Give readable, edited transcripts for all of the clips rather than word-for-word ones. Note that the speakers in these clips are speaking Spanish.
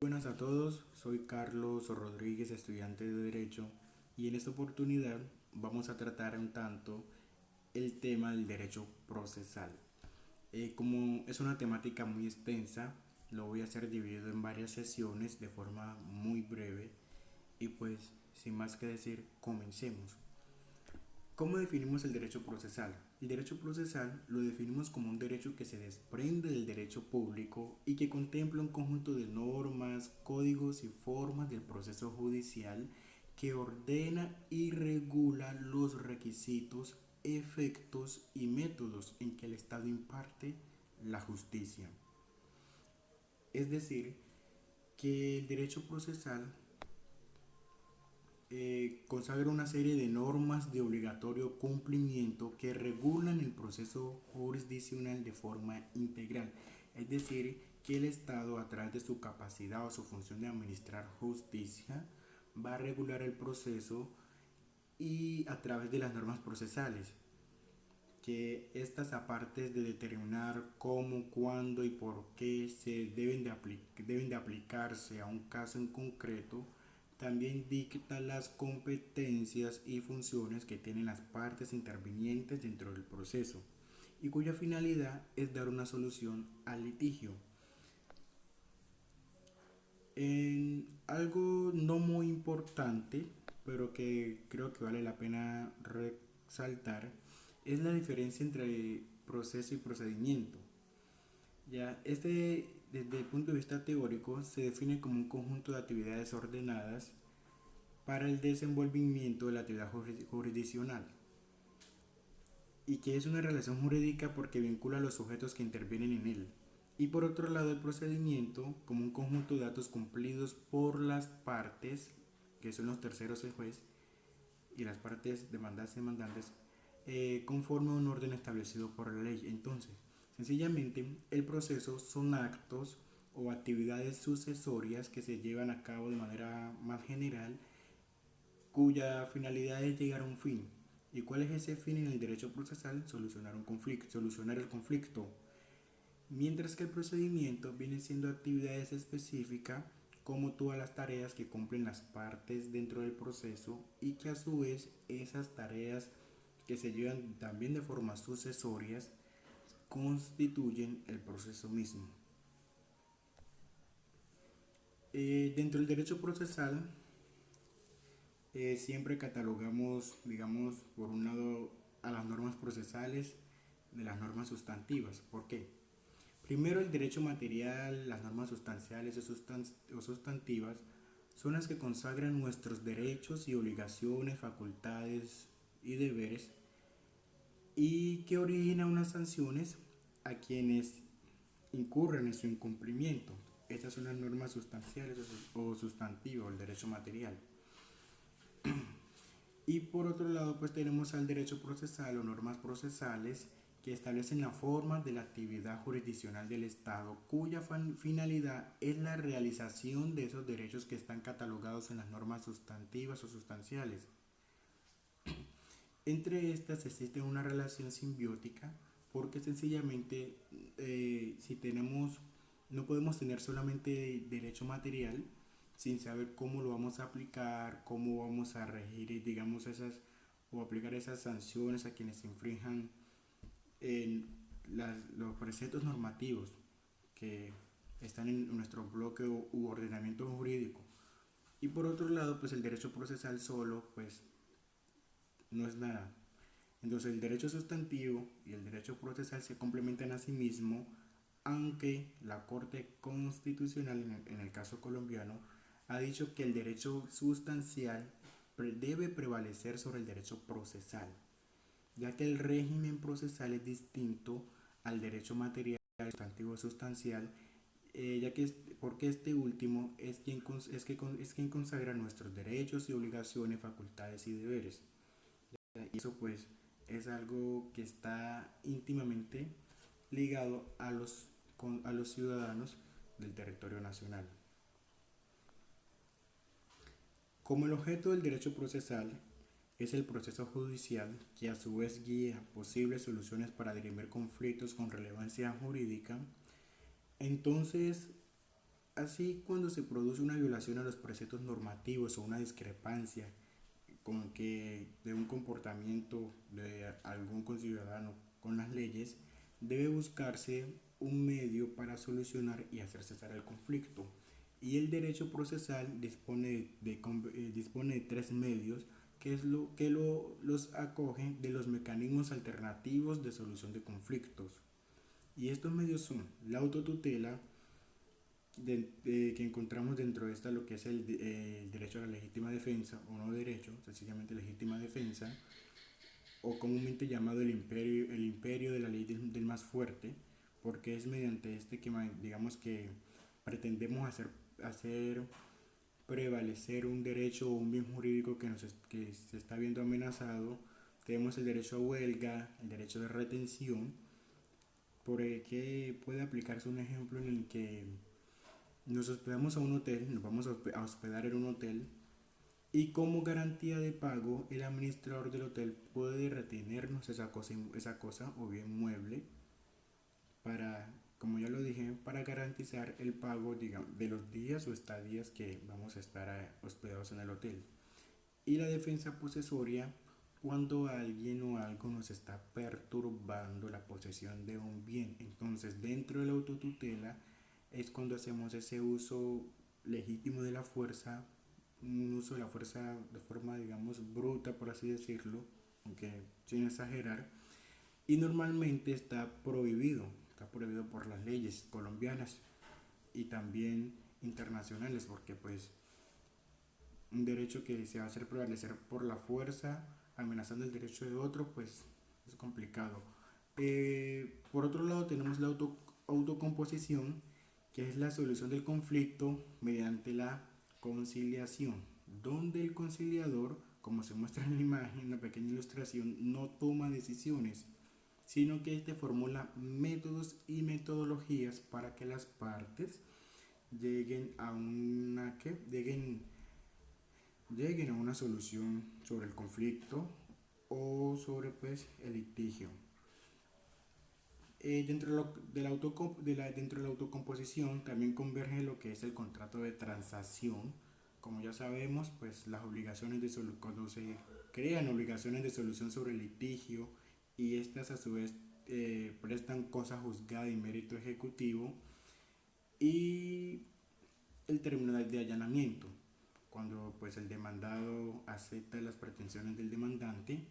Buenas a todos, soy Carlos Rodríguez, estudiante de Derecho, y en esta oportunidad vamos a tratar un tanto el tema del derecho procesal. Como es una temática muy extensa, lo voy a hacer dividido en varias sesiones de forma muy breve y pues sin más que decir, comencemos. ¿Cómo definimos el derecho procesal? El derecho procesal lo definimos como un derecho que se desprende del derecho público y que contempla un conjunto de normas, códigos y formas del proceso judicial que ordena y regula los requisitos, efectos y métodos en que el Estado imparte la justicia. Es decir, que el derecho procesal consagra una serie de normas de obligatorio cumplimiento que regulan el proceso jurisdiccional de forma integral. Es decir, que el Estado, a través de su capacidad o su función de administrar justicia, va a regular el proceso y a través de las normas procesales, que estas, aparte de determinar cómo, cuándo y por qué se deben de aplicarse a un caso en concreto, también dicta las competencias y funciones que tienen las partes intervinientes dentro del proceso y cuya finalidad es dar una solución al litigio. En algo no muy importante, pero que creo que vale la pena resaltar, es la diferencia entre proceso y procedimiento. Ya, desde el punto de vista teórico, se define como un conjunto de actividades ordenadas para el desenvolvimiento de la actividad jurisdiccional y que es una relación jurídica porque vincula a los sujetos que intervienen en él. Y por otro lado, el procedimiento como un conjunto de datos cumplidos por las partes, que son los terceros, el juez, y las partes demandantes y demandantes, conforme a un orden establecido por la ley. Entonces, sencillamente, el proceso son actos o actividades sucesorias que se llevan a cabo de manera más general, cuya finalidad es llegar a un fin. ¿Y cuál es ese fin en el derecho procesal? Solucionar el conflicto. Mientras que el procedimiento viene siendo actividades específicas como todas las tareas que cumplen las partes dentro del proceso y que a su vez esas tareas que se llevan también de forma sucesorias constituyen el proceso mismo. Dentro del derecho procesal siempre catalogamos, digamos, por un lado a las normas procesales de las normas sustantivas. ¿Por qué? Primero, el derecho material, las normas sustanciales o sustantivas son las que consagran nuestros derechos y obligaciones, facultades y deberes y que originan unas sanciones a quienes incurren en su incumplimiento. Estas son las normas sustanciales o sustantivas, el derecho material. Y por otro lado, pues tenemos al derecho procesal o normas procesales que establecen la forma de la actividad jurisdiccional del Estado, cuya finalidad es la realización de esos derechos que están catalogados en las normas sustantivas o sustanciales. Entre estas existe una relación simbiótica porque sencillamente si tenemos, no podemos tener solamente derecho material sin saber cómo lo vamos a aplicar, cómo vamos a regir, digamos, esas o aplicar esas sanciones a quienes infrinjan los preceptos normativos que están en nuestro bloque u ordenamiento jurídico. Y por otro lado, pues el derecho procesal solo, pues no es nada. Entonces el derecho sustantivo y el derecho procesal se complementan a sí mismos, aunque la Corte Constitucional, en el caso colombiano, ha dicho que el derecho sustancial debe prevalecer sobre el derecho procesal, ya que el régimen procesal es distinto al derecho material, sustantivo sustancial, ya que porque este último es quien consagra nuestros derechos y obligaciones, facultades y deberes. Y eso pues es algo que está íntimamente ligado a los ciudadanos del territorio nacional. Como el objeto del derecho procesal es el proceso judicial que a su vez guía posibles soluciones para dirimir conflictos con relevancia jurídica, entonces Así, cuando se produce una violación a los preceptos normativos o una discrepancia con que de un comportamiento de algún conciudadano con las leyes, debe buscarse un medio para solucionar y hacer cesar el conflicto. Y el derecho procesal dispone de tres medios que es lo que los acogen de los mecanismos alternativos de solución de conflictos. Y estos medios son la autotutela, que encontramos dentro de esta lo que es el derecho a la legítima defensa, o no derecho, sencillamente legítima defensa, o comúnmente llamado el imperio de la ley del más fuerte, porque es mediante este que digamos que pretendemos hacer prevalecer un derecho o un bien jurídico que se está viendo amenazado. Tenemos el derecho a huelga, el derecho de retención, por el que puede aplicarse un ejemplo en el que nos hospedamos a un hotel, nos vamos a hospedar en un hotel y como garantía de pago el administrador del hotel puede retenernos esa cosa o bien mueble para, como ya lo dije, para garantizar el pago, digamos, de los días o estadías que vamos a estar hospedados en el hotel. Y la defensa posesoria, cuando alguien o algo nos está perturbando la posesión de un bien. Entonces, dentro de la autotutela es cuando hacemos ese uso legítimo de la fuerza, un uso de la fuerza de forma, digamos, bruta, por así decirlo, aunque sin exagerar, y normalmente está prohibido por las leyes colombianas y también internacionales, porque pues un derecho que se va a hacer prevalecer por la fuerza, amenazando el derecho de otro, pues es complicado. Por otro lado tenemos la autocomposición, que es la solución del conflicto mediante la conciliación, donde el conciliador, como se muestra en la imagen, en la pequeña ilustración, no toma decisiones, sino que este formula métodos y metodologías para que las partes lleguen a una que lleguen a una solución sobre el conflicto o sobre pues el litigio. Dentro de la autocomposición también converge lo que es el contrato de transacción. Como ya sabemos, pues las obligaciones cuando se crean obligaciones de solución sobre el litigio y estas a su vez prestan cosa juzgada y mérito ejecutivo, y el término de allanamiento, cuando pues el demandado acepta las pretensiones del demandante.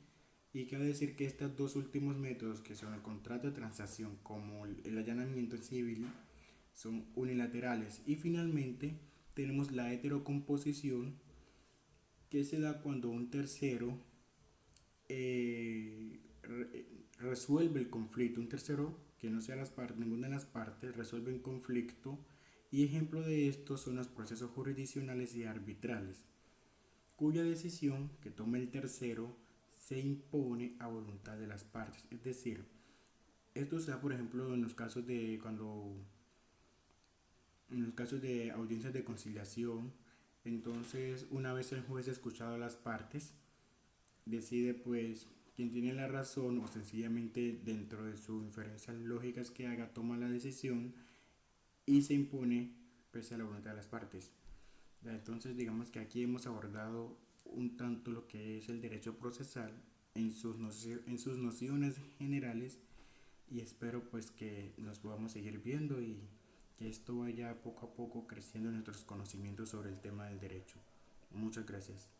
Y cabe decir que estos dos últimos métodos, que son el contrato de transacción como el allanamiento civil, son unilaterales. Y finalmente tenemos la heterocomposición, que se da cuando un tercero resuelve el conflicto, un tercero que no sea ninguna de las partes resuelve un conflicto, y ejemplo de esto son los procesos jurisdiccionales y arbitrales, cuya decisión que toma el tercero se impone a voluntad de las partes. Es decir, esto se da por ejemplo en los casos de audiencias de conciliación. Entonces, una vez el juez ha escuchado a las partes, decide pues quien tiene la razón, o sencillamente dentro de sus inferencias lógicas que haga, toma la decisión y se impone pese a la voluntad de las partes. Entonces, digamos que aquí hemos abordado un tanto lo que es el derecho procesal en sus nociones generales, y espero pues que nos podamos seguir viendo y que esto vaya poco a poco creciendo en nuestros conocimientos sobre el tema del derecho. Muchas gracias.